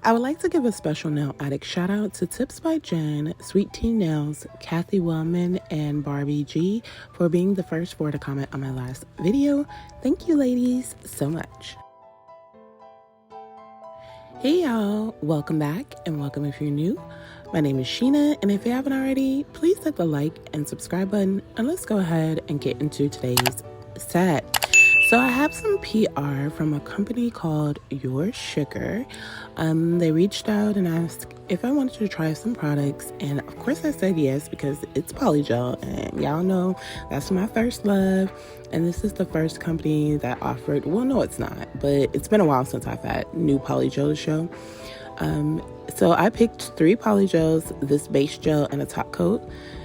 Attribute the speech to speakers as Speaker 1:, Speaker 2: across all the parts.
Speaker 1: I would like to give a special nail addict shout out to Tips by Jen, Sweet Tea Nails, Kathy Wellman, and Barbie G for being the first four to comment on my last video. Thank you ladies so much. Hey y'all, welcome back and welcome if you're new. My name is Sheena, and if you haven't already, please hit the like and subscribe button, and let's go ahead and get into today's set. So I have some PR from a company called Ur Sugar. They reached out and asked if I wanted to try some products, and of course I said yes because it's Polygel, and y'all know that's my first love. And this is the first company that offered, well, no it's not, but it's been a while since I've had new Polygel to show. So I picked 3 polygels, this base gel, and a top coat.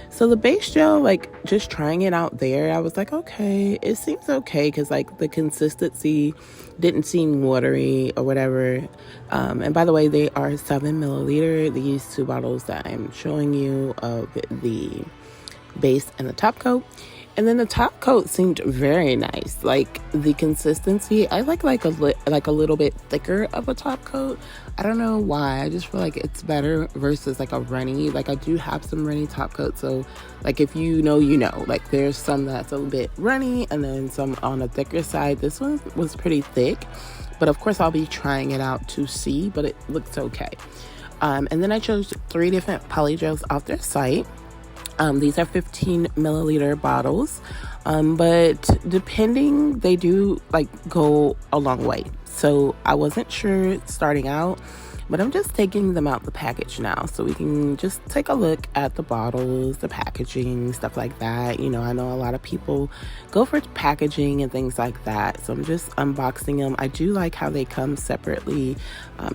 Speaker 1: So the base gel, like, just trying it out there, I was like, okay, it seems okay, because, like, the consistency didn't seem watery or whatever. And by the way, they are 7 milliliter, these 2 bottles that I'm showing you of the base and the top coat. And then the top coat seemed very nice. Like, the consistency, I like a little bit thicker of a top coat. I don't know why. I just feel like it's better versus like a runny. Like, I do have some runny top coats. So, like, if you know, you know. Like, there's some that's a bit runny and then some on a thicker side. This one was pretty thick. But, of course, I'll be trying it out to see. But it looks okay. And then I chose 3 different polygels off their site. These are 15 milliliter bottles, but depending, they do like go a long way. So I wasn't sure starting out, but I'm just taking them out the package now so we can just take a look at the bottles, the packaging, stuff like that. You know, I know a lot of people go for packaging and things like that, so I'm just unboxing them. I do like how they come separately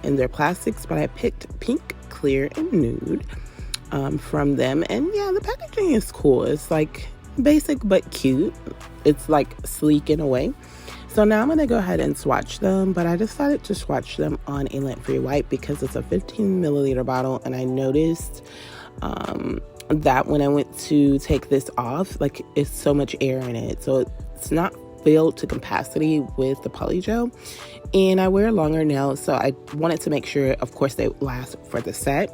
Speaker 1: in their plastics, but I picked pink, clear, and nude from them. And yeah, the packaging is cool. It's like basic but cute. It's like sleek in a way. So now I'm gonna go ahead and swatch them, but I decided to swatch them on a lint-free wipe because it's a 15 milliliter bottle, and I noticed that when I went to take this off, like, it's so much air in it, so it's not filled to capacity with the polygel. And I wear longer nails, so I wanted to make sure, of course, they last for the set.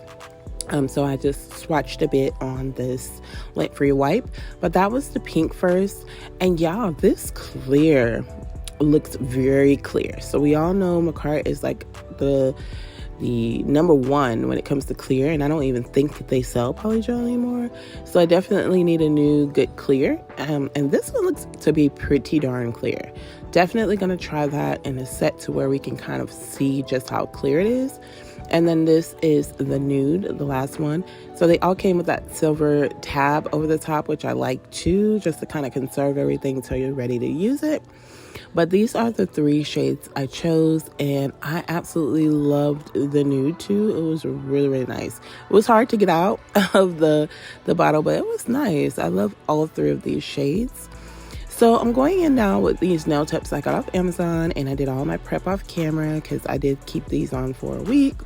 Speaker 1: So I just swatched a bit on this lint-free wipe, but that was the pink first. And y'all, this clear looks very clear. So we all know Macar is like the number one when it comes to clear, and I don't even think that they sell polygel anymore. So I definitely need a new good clear. And this one looks to be pretty darn clear. Definitely gonna try that in a set to where we can kind of see just how clear it is. And then this is the nude, the last one. So they all came with that silver tab over the top, which I like too, just to kind of conserve everything until you're ready to use it. But these are the 3 shades I chose, and I absolutely loved the nude too. It was really, really nice. It was hard to get out of the bottle, but it was nice. I love all 3 of these shades. So I'm going in now with these nail tips I got off Amazon, and I did all my prep off camera because I did keep these on for a week.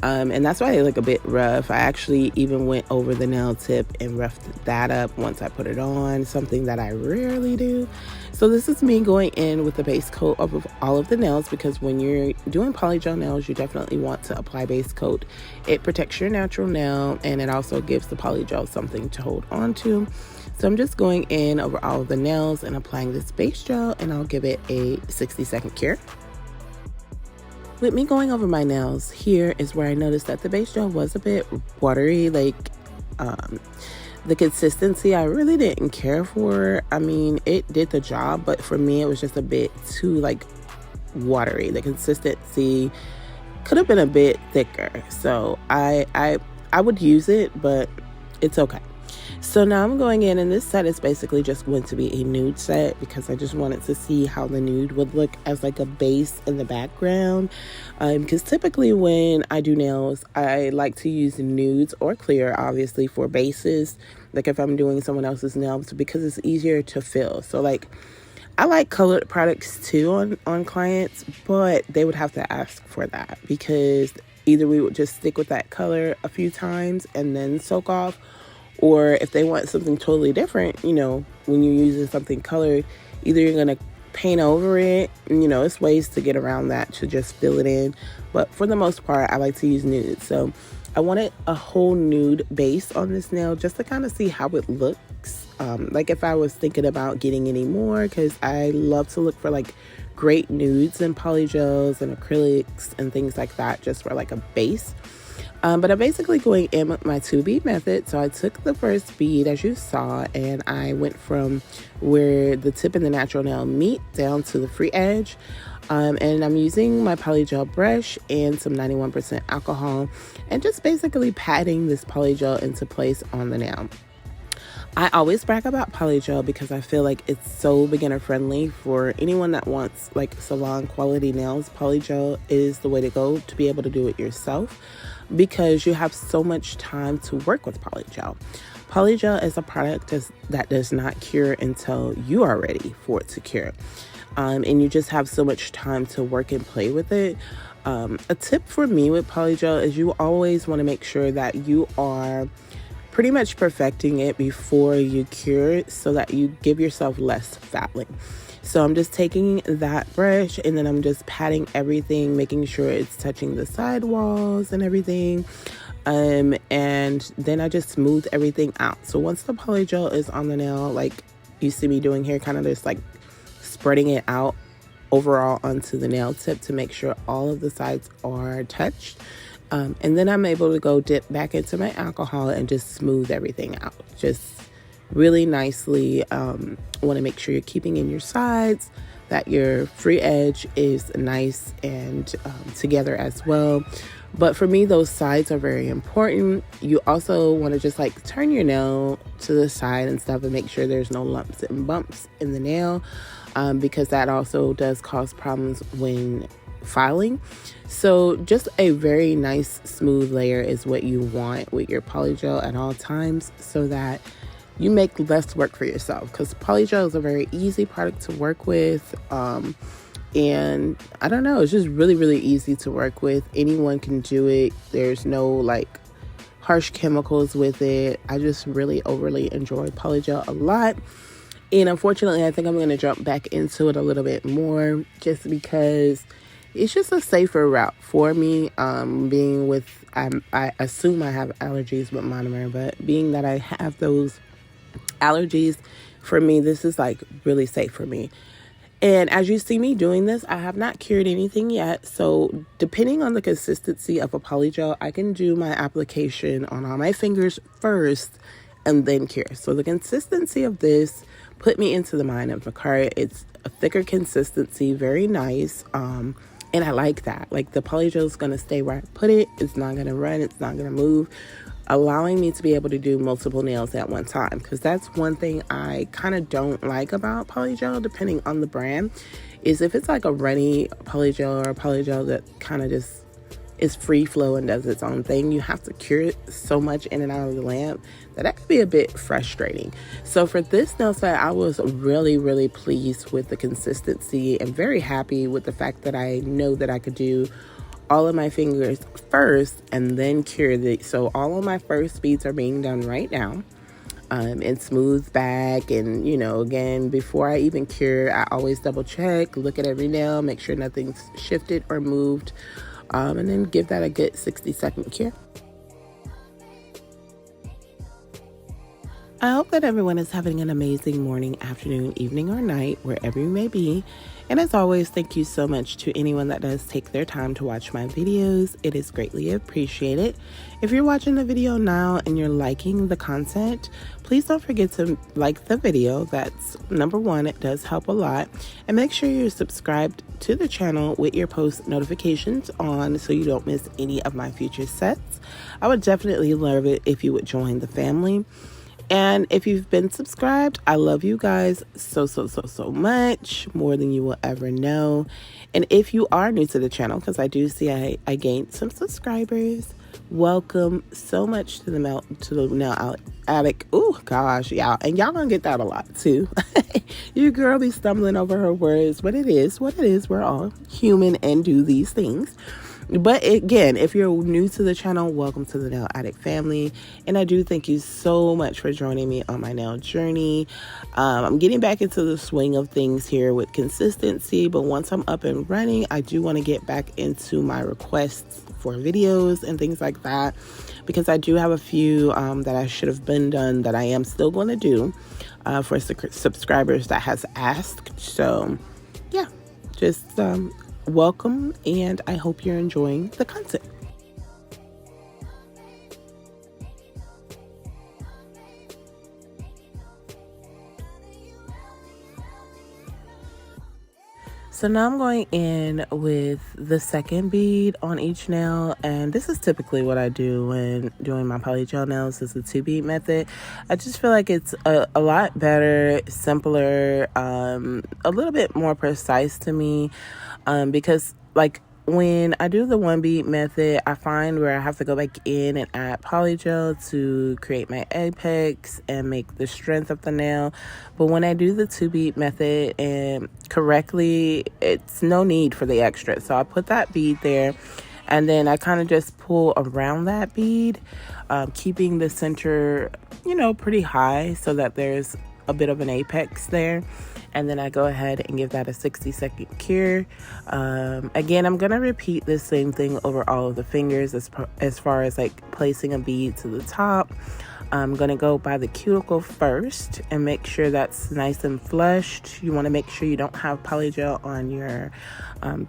Speaker 1: And that's why they look a bit rough. I actually even went over the nail tip and roughed that up once I put it on, something that I rarely do. So this is me going in with the base coat of all of the nails, because when you're doing polygel nails, you definitely want to apply base coat. It protects your natural nail, and it also gives the polygel something to hold on to. So I'm just going in over all of the nails and applying this base gel, and I'll give it a 60-second cure. With me going over my nails, here is where I noticed that the base gel was a bit watery. Like, the consistency I really didn't care for. I mean, it did the job, but for me it was just a bit too, like, watery. The consistency could have been a bit thicker. So I would use it, but it's okay. So now I'm going in, and this set is basically just going to be a nude set because I just wanted to see how the nude would look as like a base in the background. Because typically when I do nails, I like to use nudes or clear, obviously, for bases. Like if I'm doing someone else's nails, because it's easier to fill. So like, I like colored products too on clients, but they would have to ask for that because either we would just stick with that color a few times and then soak off, or if they want something totally different, you know, when you're using something colored, either you're going to paint over it. You know, it's ways to get around that to just fill it in. But for the most part, I like to use nude. So I wanted a whole nude base on this nail just to kind of see how it looks. Like if I was thinking about getting any more, because I love to look for like great nudes and polygels and acrylics and things like that just for like a base. But I'm basically going in with my 2-bead method. So I took the first bead, as you saw, and I went from where the tip and the natural nail meet down to the free edge. And I'm using my polygel brush and some 91% alcohol and just basically patting this polygel into place on the nail. I always brag about polygel because I feel like it's so beginner friendly for anyone that wants like salon quality nails. Polygel is the way to go to be able to do it yourself, because you have so much time to work with polygel. Polygel is a product that does not cure until you are ready for it to cure. And you just have so much time to work and play with it. A tip for me with polygel is you always want to make sure that you are pretty much perfecting it before you cure it so that you give yourself less fouling. So I'm just taking that brush and then I'm just patting everything, making sure it's touching the side walls and everything. And then I just smooth everything out. So once the polygel is on the nail, like you see me doing here, kind of just like spreading it out overall onto the nail tip to make sure all of the sides are touched. And then I'm able to go dip back into my alcohol and just smooth everything out. Just really nicely. Want to make sure you're keeping in your sides, that your free edge is nice and together as well. But for me, those sides are very important. You also want to just like turn your nail to the side and stuff and make sure there's no lumps and bumps in the nail, because that also does cause problems when filing. So just a very nice smooth layer is what you want with your polygel at all times, so that you make less work for yourself, because polygel is a very easy product to work with. And I don't know, it's just really, really easy to work with. Anyone can do it. There's no like harsh chemicals with it. I just really overly enjoy polygel a lot. And unfortunately, I think I'm going to jump back into it a little bit more just because it's just a safer route for me. Being with, I assume I have allergies with monomer, but being that I have those allergies, for me, this is like really safe for me. And as you see me doing this, I have not cured anything yet. So depending on the consistency of a polygel, I can do my application on all my fingers first and then cure. So the consistency of this put me into the mind of Cora. It's a thicker consistency, very nice. And I like that. Like the polygel is going to stay where I put it. It's not going to run. It's not going to move, allowing me to be able to do multiple nails at one time, because that's one thing I kind of don't like about polygel, depending on the brand, is if it's like a runny polygel or a polygel that kind of just is free flow and does its own thing, you have to cure it so much in and out of the lamp that could be a bit frustrating. So for this nail set, I was really, really pleased with the consistency and very happy with the fact that I know that I could do all of my fingers first and then cure it. So all of my first beads are being done right now, and smooth back. And you know, again, before I even cure, I always double check, look at every nail, make sure nothing's shifted or moved, and then give that a good 60-second cure. I hope that everyone is having an amazing morning, afternoon, evening, or night, wherever you may be. And as always, thank you so much to anyone that does take their time to watch my videos. It is greatly appreciated. If you're watching the video now and you're liking the content, please don't forget to like the video. That's number one. It does help a lot. And make sure you're subscribed to the channel with your post notifications on so you don't miss any of my future sets. I would definitely love it if you would join the family. And if you've been subscribed, I love you guys so much, more than you will ever know. And if you are new to the channel, because I do see I gained some subscribers, welcome so much to the nail attic. Oh gosh, y'all, and y'all gonna get that a lot too. Your girl be stumbling over her words, but it is what it is. We're all human and do these things. But again, if you're new to the channel, welcome to the Nail Addict family. And I do thank you so much for joining me on my nail journey. I'm getting back into the swing of things here with consistency, but once I'm up and running, I do want to get back into my requests for videos and things like that, because I do have a few that I should have been done that I am still going to do for subscribers that has asked. So yeah, just welcome, and I hope you're enjoying the content. So now I'm going in with the second bead on each nail, and this is typically what I do when doing my polygel nails, is the 2-bead method. I just feel like it's a lot better, simpler, a little bit more precise to me, because like when I do the 1-bead method, I find where I have to go back in and add polygel to create my apex and make the strength of the nail. But when I do the 2-bead method and correctly, it's no need for the extra. So I put that bead there, and then I kind of just pull around that bead, keeping the center, pretty high so that there's a bit of an apex there. And then I go ahead and give that a 60-second cure. Again, I'm gonna repeat the same thing over all of the fingers as far as like placing a bead to the top. I'm gonna go by the cuticle first and make sure that's nice and flushed. You want to make sure you don't have polygel on your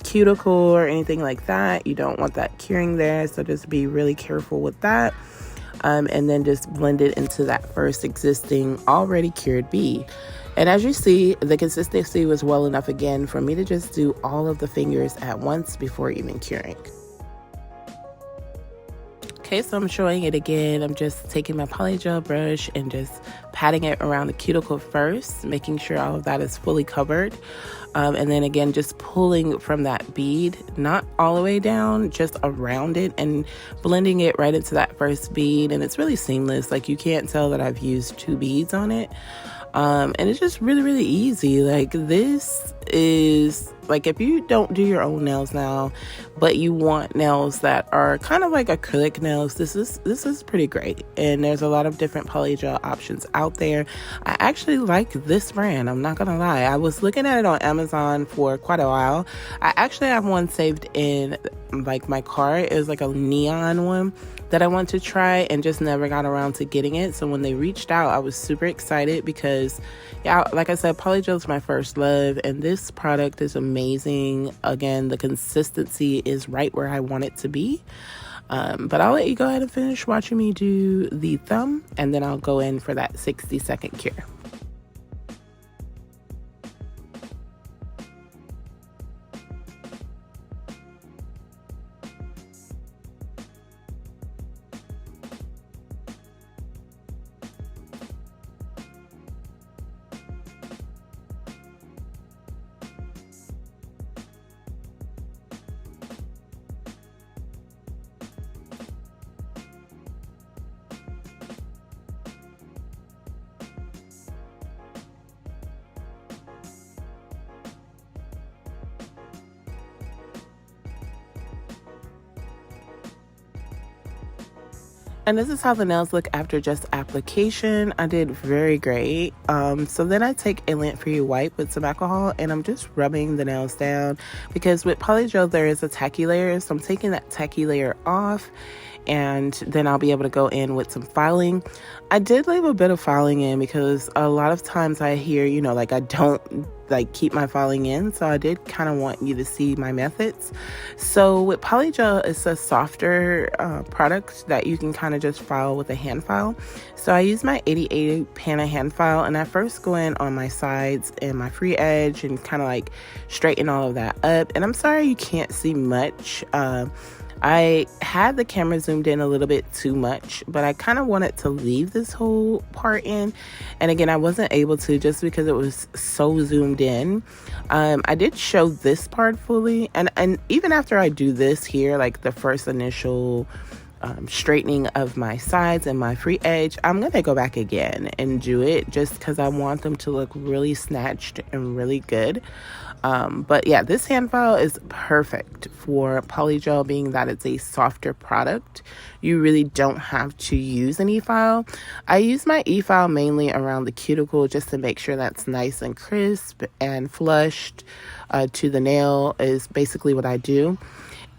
Speaker 1: cuticle or anything like that. You don't want that curing there, so just be really careful with that. And then just blend it into that first existing already cured bead. And as you see, the consistency was well enough again for me to just do all of the fingers at once before even curing. Okay, so I'm showing it again. I'm just taking my polygel brush and just patting it around the cuticle first, making sure all of that is fully covered. And then again, just pulling from that bead, not all the way down, just around it and blending it right into that first bead. And it's really seamless. Like, you can't tell that I've used 2 beads on it. And it's just really, really easy. Like, this is like, if you don't do your own nails now, but you want nails that are kind of like acrylic nails, this is pretty great. And there's a lot of different polygel options out there. I actually like this brand, I'm not gonna lie. I was looking at it on Amazon for quite a while. I actually have one saved in like my car. It was like a neon one that I want to try and just never got around to getting it. So when they reached out, I was super excited because, yeah, like I said, polygel is my first love, and this product is amazing. Again, the consistency is right where I want it to be. But I'll let you go ahead and finish watching me do the thumb, and then I'll go in for that 60-second cure. And this is how the nails look after just application. I did very great. So then I take a lint-free wipe with some alcohol, and I'm just rubbing the nails down, because with polygel there is a tacky layer. So I'm taking that tacky layer off, and then I'll be able to go in with some filing. I did leave a bit of filing in because a lot of times I hear, like I don't like keep my filing in. So I did kind of want you to see my methods. So with polygel, it's a softer product that you can kind of just file with a hand file. So I use my 8080 Pana hand file, and I first go in on my sides and my free edge and kind of like straighten all of that up. And I'm sorry you can't see much. I had the camera zoomed in a little bit too much, but I kind of wanted to leave this whole part in. And again, I wasn't able to just because it was so zoomed in. I did show this part fully. And even after I do this here, like the first initial straightening of my sides and my free edge, I'm going to go back again and do it just because I want them to look really snatched and really good. But yeah, this hand file is perfect for polygel, being that it's a softer product. You really don't have to use an e-file. I use my e-file mainly around the cuticle just to make sure that's nice and crisp and flushed to the nail is basically what I do.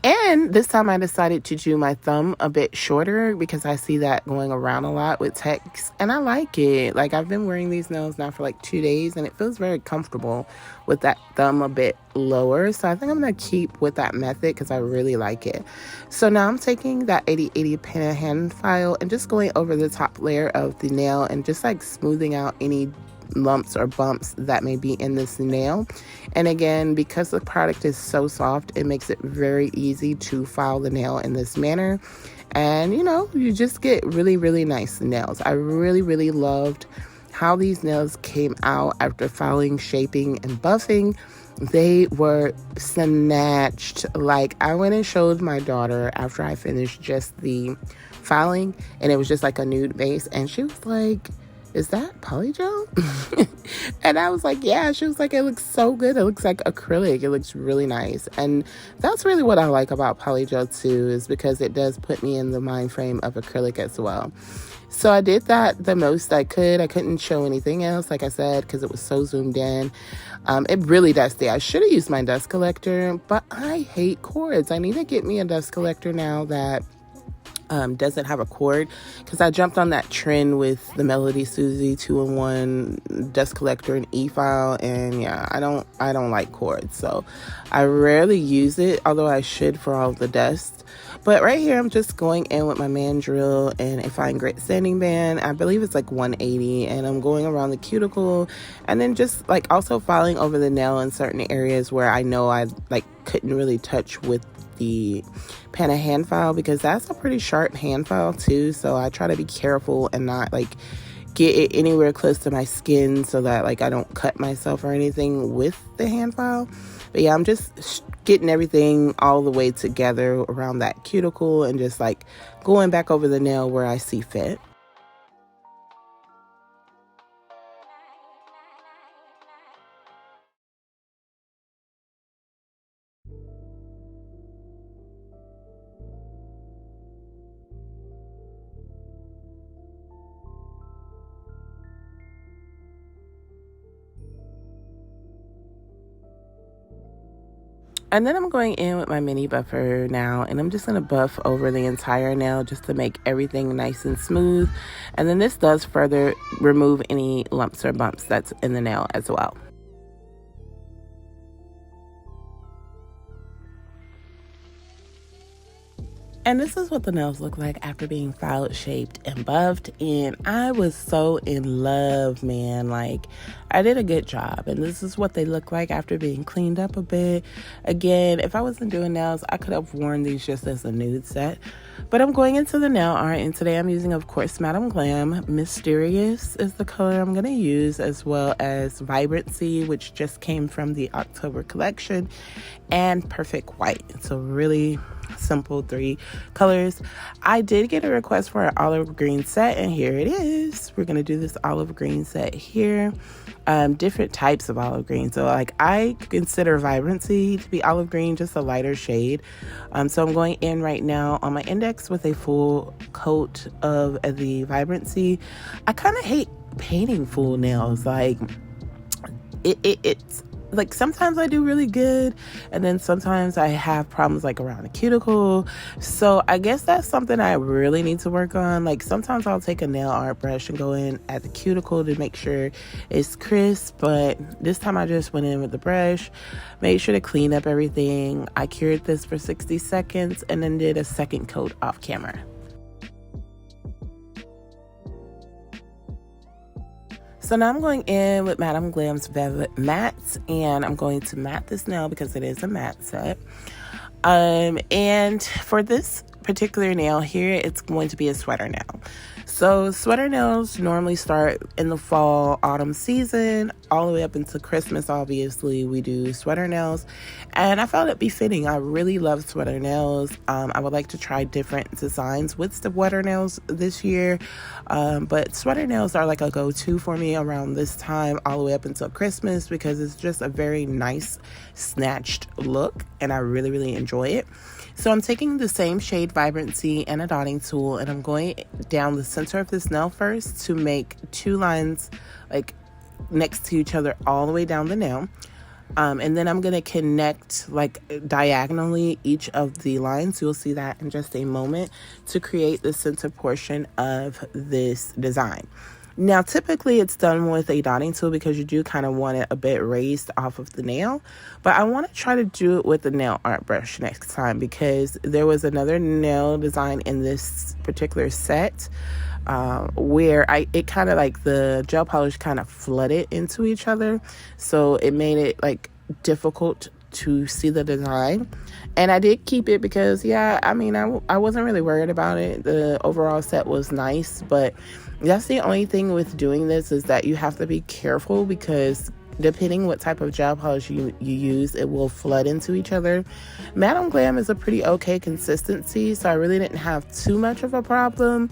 Speaker 1: And this time I decided to do my thumb a bit shorter because I see that going around a lot with texts, and I like it. Like, I've been wearing these nails now for like 2 days, and it feels very comfortable with that thumb a bit lower. So I think I'm going to keep with that method because I really like it. So now I'm taking that 80/80 pen hand file and just going over the top layer of the nail and just like smoothing out any lumps or bumps that may be in this nail. And again, because the product is so soft, it makes it very easy to file the nail in this manner. And you know, you just get really, really nice nails. I really loved how these nails came out after filing, shaping, and buffing. They were snatched. Like, I went and showed my daughter after I finished just the filing, and it was just like a nude base, and she was like, "Is that polygel?" And I was like, yeah. She was like, "It looks so good. It looks like acrylic. It looks really nice." And that's really what I like about polygel too, is because it does put me in the mind frame of acrylic as well. So I did that the most I could. I couldn't show anything else, like I said, because it was so zoomed in. It really dusty. I should have used my dust collector, but I hate cords. I need to get me a dust collector now that doesn't have a cord, because I jumped on that trend with the MelodySusie 2-in-1 dust collector and e-file, and yeah, I don't like cords, so I rarely use it, although I should for all the dust. But right here, I'm just going in with my mandrel and a fine grit sanding band. I believe it's like 180, and I'm going around the cuticle, and then just like also filing over the nail in certain areas where I know I like couldn't really touch with the pen and hand file, because that's a pretty sharp hand file too. So I try to be careful and not like get it anywhere close to my skin so that like I don't cut myself or anything with the hand file. But yeah, I'm just getting everything all the way together around that cuticle and just like going back over the nail where I see fit. And then I'm going in with my mini buffer now, and I'm just going to buff over the entire nail just to make everything nice and smooth. And then this does further remove any lumps or bumps that's in the nail as well. And this is what the nails look like after being filed, shaped, and buffed. And I was so in love, man. Like, I did a good job. And this is what they look like after being cleaned up a bit. Again, if I wasn't doing nails, I could have worn these just as a nude set. But I'm going into the nail art. And today I'm using, of course, Madam Glam. Mysterious is the color I'm going to use, as well as Vibrancy, which just came from the October collection, and Perfect White. It's a really simple 3 colors. I did get a request for an olive green set, and here it is. We're gonna do this olive green set here. Different types of olive green. So like, I consider Vibrancy to be olive green, just a lighter shade. So I'm going in right now on my index with a full coat of the Vibrancy. I kind of hate painting full nails. Like, it's like, sometimes I do really good, and then sometimes I have problems like around the cuticle. So I guess that's something I really need to work on. Like, sometimes I'll take a nail art brush and go in at the cuticle to make sure it's crisp, but this time I just went in with the brush, made sure to clean up everything. I cured this for 60 seconds and then did a second coat off camera. So now I'm going in with Madam Glam's Velvet Mattes, and I'm going to matte this nail because it is a matte set. And for this particular nail here, it's going to be a sweater nail. So sweater nails normally start in the fall, autumn season, all the way up into Christmas. Obviously, we do sweater nails, and I felt it befitting. I really love sweater nails. I would like to try different designs with sweater nails this year, but sweater nails are like a go-to for me around this time, all the way up until Christmas, because it's just a very nice snatched look, and I really, really enjoy it. So I'm taking the same shade Vibrancy and a dotting tool, and I'm going down the center of this nail first to make two lines like next to each other all the way down the nail. And then I'm going to connect like diagonally each of the lines. You'll see that in just a moment, to create the center portion of this design. Now, typically it's done with a dotting tool because you do kind of want it a bit raised off of the nail. But I want to try to do it with the nail art brush next time, because there was another nail design in this particular set where it kind of like the gel polish kind of flooded into each other. So it made it like difficult to see the design. And I did keep it because, yeah, I mean, I wasn't really worried about it. The overall set was nice, but that's the only thing with doing this, is that you have to be careful, because depending what type of gel polish you use, it will flood into each other. Madam Glam is a pretty okay consistency, so I really didn't have too much of a problem.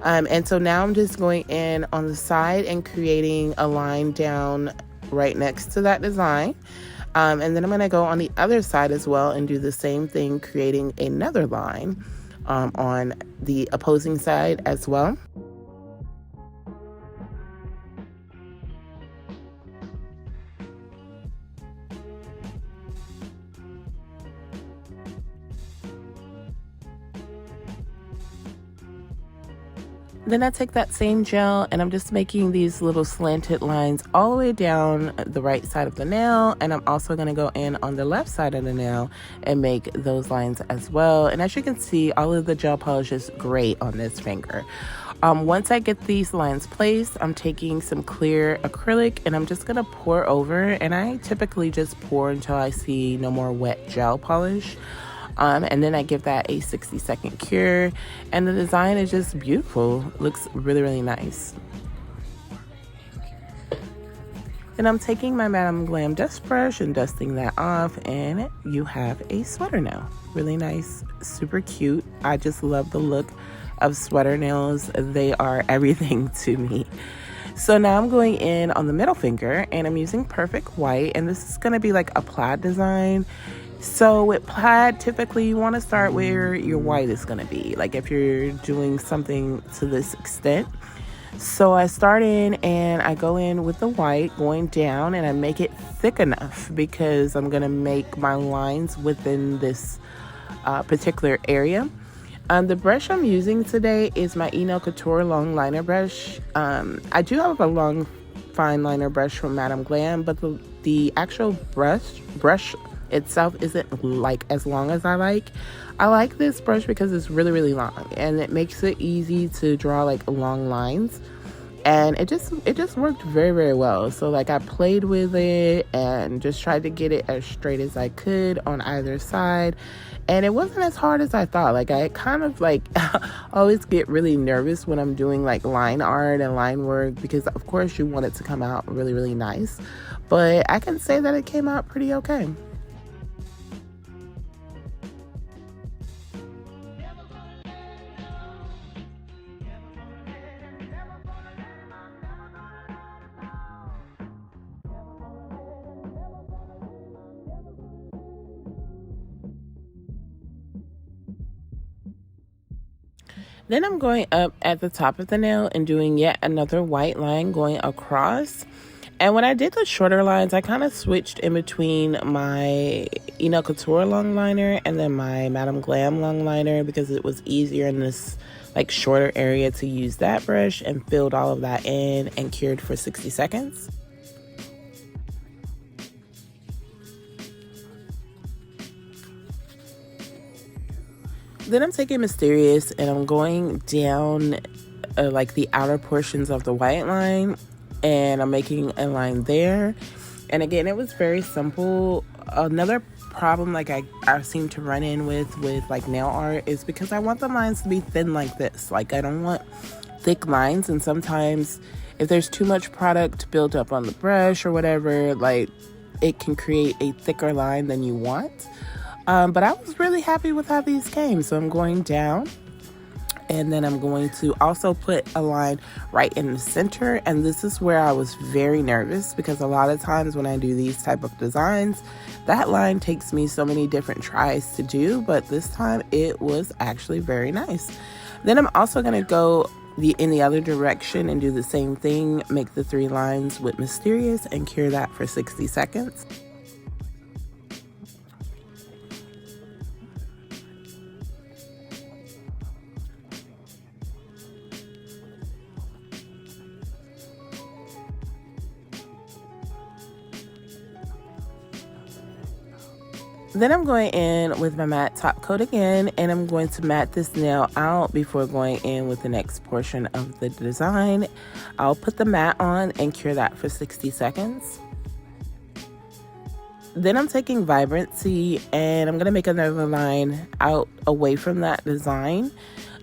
Speaker 1: And so now I'm just going in on the side and creating a line down right next to that design. And then I'm going to go on the other side as well and do the same thing, creating another line on the opposing side as well. Then I take that same gel and I'm just making these little slanted lines all the way down the right side of the nail. And I'm also going to go in on the left side of the nail and make those lines as well. And as you can see, all of the gel polish is great on this finger. Once I get these lines placed, I'm taking some clear acrylic and I'm just going to pour over. And I typically just pour until I see no more wet gel polish. And then I give that a 60-second cure, and the design is just beautiful. Looks really, really nice. Then I'm taking my Madam Glam dust brush and dusting that off, and you have a sweater nail. Really nice, super cute. I just love the look of sweater nails. They are everything to me. So now I'm going in on the middle finger, and I'm using Perfect White, and this is going to be like a plaid design. So with plaid, typically you want to start where your white is going to be, like if you're doing something to this extent. So I start in and I go in with the white, going down, and I make it thick enough because I'm going to make my lines within this particular area. The brush I'm using today is my Nail Couture long liner brush. I do have a long fine liner brush from Madam Glam, but the actual brush itself isn't like as long as I like. I like this brush because it's really, really long, and it makes it easy to draw like long lines, and it just worked very, very well. So like I played with it and just tried to get it as straight as I could on either side, and it wasn't as hard as I thought. Like I kind of like always get really nervous when I'm doing like line art and line work, because of course you want it to come out really, really nice, but I can say that it came out pretty okay. Then I'm going up at the top of the nail and doing yet another white line going across. And when I did the shorter lines, I kind of switched in between my Nail Couture long liner and then my Madam Glam long liner, because it was easier in this like shorter area to use that brush, and filled all of that in and cured for 60 seconds. Then I'm taking Mysterious and I'm going down like the outer portions of the white line, and I'm making a line there. And again, it was very simple. Another problem like I seem to run in with like nail art is because I want the lines to be thin like this. Like I don't want thick lines, and sometimes if there's too much product built up on the brush or whatever, like it can create a thicker line than you want. But I was really happy with how these came. So I'm going down, and then I'm going to also put a line right in the center. And this is where I was very nervous, because a lot of times when I do these type of designs, that line takes me so many different tries to do, but this time it was actually very nice. Then I'm also going to go in the other direction and do the same thing, make the 3 lines with Mysterious and cure that for 60 seconds. Then I'm going in with my matte top coat again, and I'm going to matte this nail out before going in with the next portion of the design. I'll put the matte on and cure that for 60 seconds. Then I'm taking Vibrancy, and I'm going to make another line out away from that design.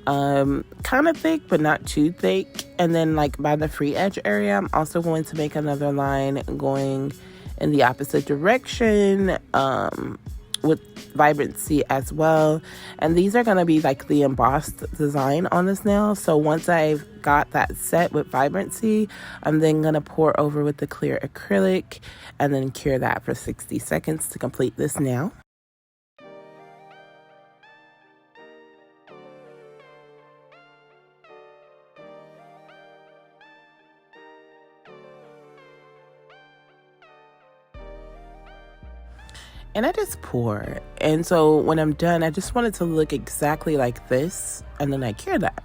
Speaker 1: Kind of thick, but not too thick. And then like by the free edge area, I'm also going to make another line going in the opposite direction, with Vibrancy as well. And these are going to be like the embossed design on this nail. So once I've got that set with Vibrancy, I'm then going to pour over with the clear acrylic and then cure that for 60 seconds to complete this nail. And I just pour. And so when I'm done, I just want it to look exactly like this. And then I cure that.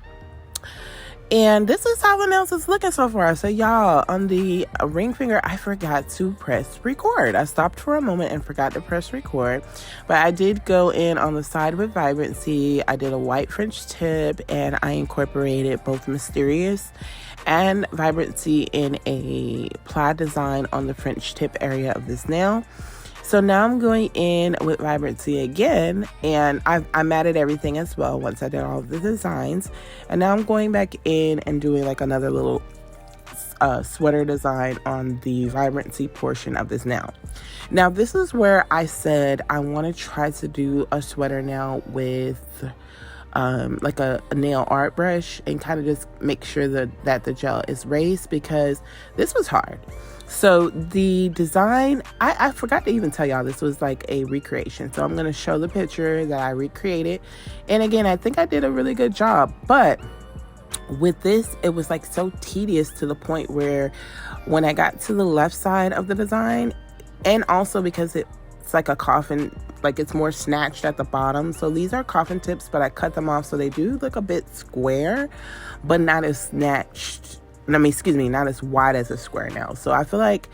Speaker 1: And this is how the nails is looking so far. So y'all, on the ring finger, I forgot to press record. I stopped for a moment and forgot to press record. But I did go in on the side with Vibrancy. I did a white French tip, and I incorporated both Mysterious and Vibrancy in a plaid design on the French tip area of this nail. So now I'm going in with Vibrancy again, and I matted everything as well once I did all of the designs. And now I'm going back in and doing like another little sweater design on the Vibrancy portion of this nail. Now this is where I said I want to try to do a sweater nail with like a nail art brush, and kind of just make sure that the gel is raised, because this was hard. So the design, I forgot to even tell y'all this was like a recreation. So I'm going to show the picture that I recreated. And again, I think I did a really good job. But with this, it was like so tedious to the point where when I got to the left side of the design, and also because it's like a coffin, like it's more snatched at the bottom. So these are coffin tips, but I cut them off so they do look a bit square, but not as snatched. Not as wide as a square nail. So I feel like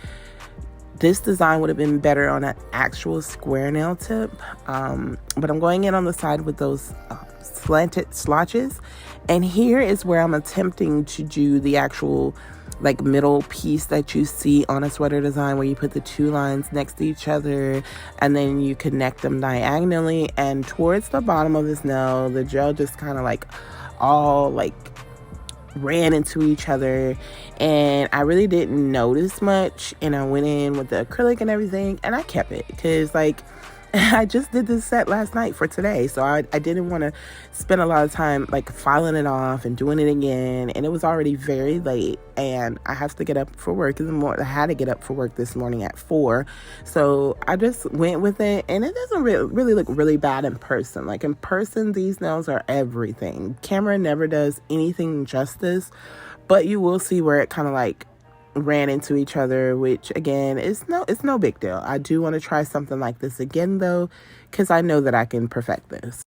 Speaker 1: this design would have been better on an actual square nail tip. But I'm going in on the side with those slanted swatches. And here is where I'm attempting to do the actual like middle piece that you see on a sweater design, where you put the 2 lines next to each other and then you connect them diagonally. And towards the bottom of this nail, the gel just kind of like all like ran into each other, and I really didn't notice much. And I went in with the acrylic and everything, and I kept it because like I just did this set last night for today, so I didn't want to spend a lot of time like filing it off and doing it again. And it was already very late, and I have to get up for work in the morning. I had to get up for work this morning at 4, so I just went with it. And it doesn't really look really bad in person. Like in person, these nails are everything. Camera never does anything justice, but you will see where it kind of like ran into each other, which again it's no big deal. I do want to try something like this again though, because I know that I can perfect this.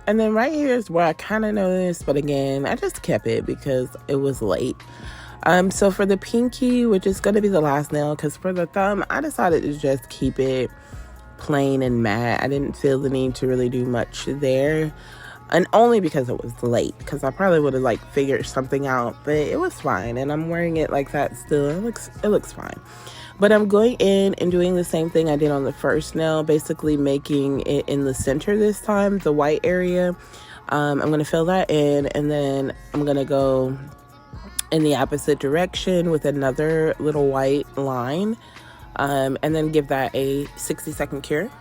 Speaker 1: And then right here is where I kind of noticed, but again, I just kept it because it was late. So for the pinky, which is going to be the last nail, because for the thumb, I decided to just keep it plain and matte. I didn't feel the need to really do much there. And only because it was late, because I probably would have like figured something out, but it was fine. And I'm wearing it like that still. It looks fine. But I'm going in and doing the same thing I did on the first nail, basically making it in the center this time, the white area. I'm going to fill that in, and then I'm going to go in the opposite direction with another little white line, and then give that a 60-second cure.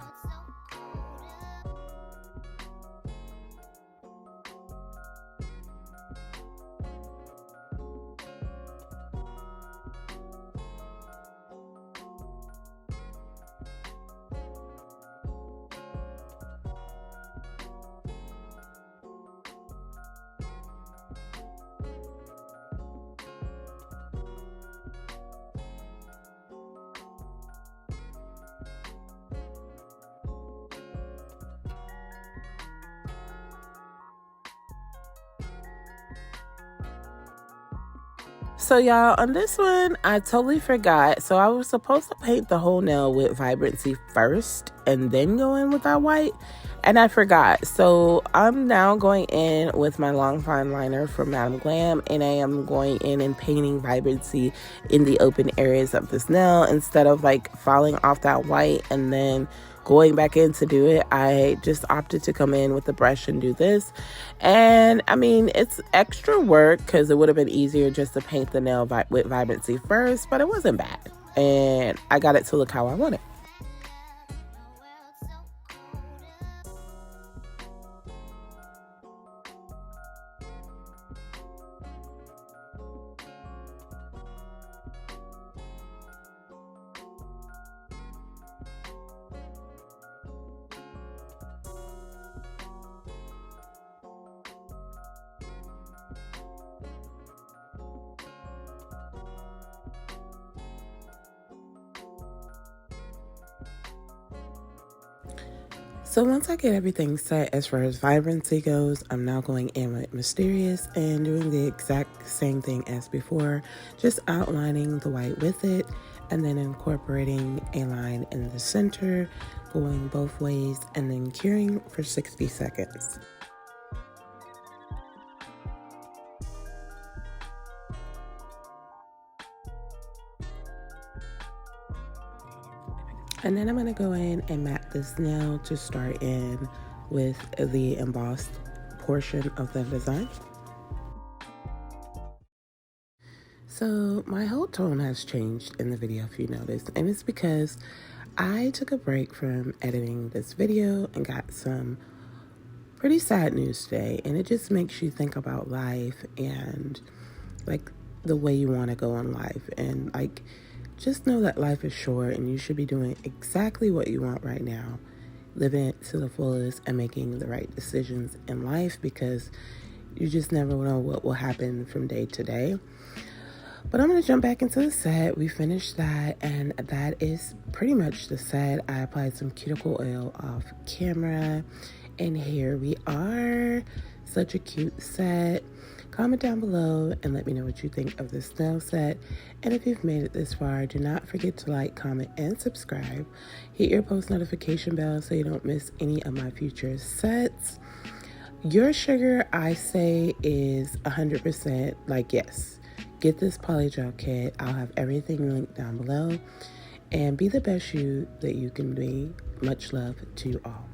Speaker 1: So y'all, on this one, I totally forgot. So I was supposed to paint the whole nail with vibrancy first and then go in with that white, and I forgot. So I'm now going in with my long fine liner from Madam Glam, and I am going in and painting vibrancy in the open areas of this nail instead of like falling off that white and then going back in to do it. I just opted to come in with the brush and do this. And I mean, it's extra work because it would have been easier just to paint the nail with vibrancy first, but it wasn't bad. And I got it to look how I want it. So once I get everything set as far as vibrancy goes, I'm now going in with Mysterious and doing the exact same thing as before, just outlining the white with it and then incorporating a line in the center, going both ways, and then curing for 60 seconds. And then I'm going to go in and mat this nail to start in with the embossed portion of the design. So my whole tone has changed in the video, if you noticed, and it's because I took a break from editing this video and got some pretty sad news today, and it just makes you think about life and like the way you want to go in life, and like just know that life is short and you should be doing exactly what you want right now, living it to the fullest and making the right decisions in life, because you just never know what will happen from day to day. But I'm going to jump back into the set. We finished that, and that is pretty much the set. I applied some cuticle oil off camera, and here we are. Such a cute set. Comment down below and let me know what you think of this nail set. And if you've made it this far, do not forget to like, comment, and subscribe. Hit your post notification bell so you don't miss any of my future sets. UrSugar, I say, is 100% like yes. Get this polygel kit. I'll have everything linked down below. And be the best you that you can be. Much love to you all.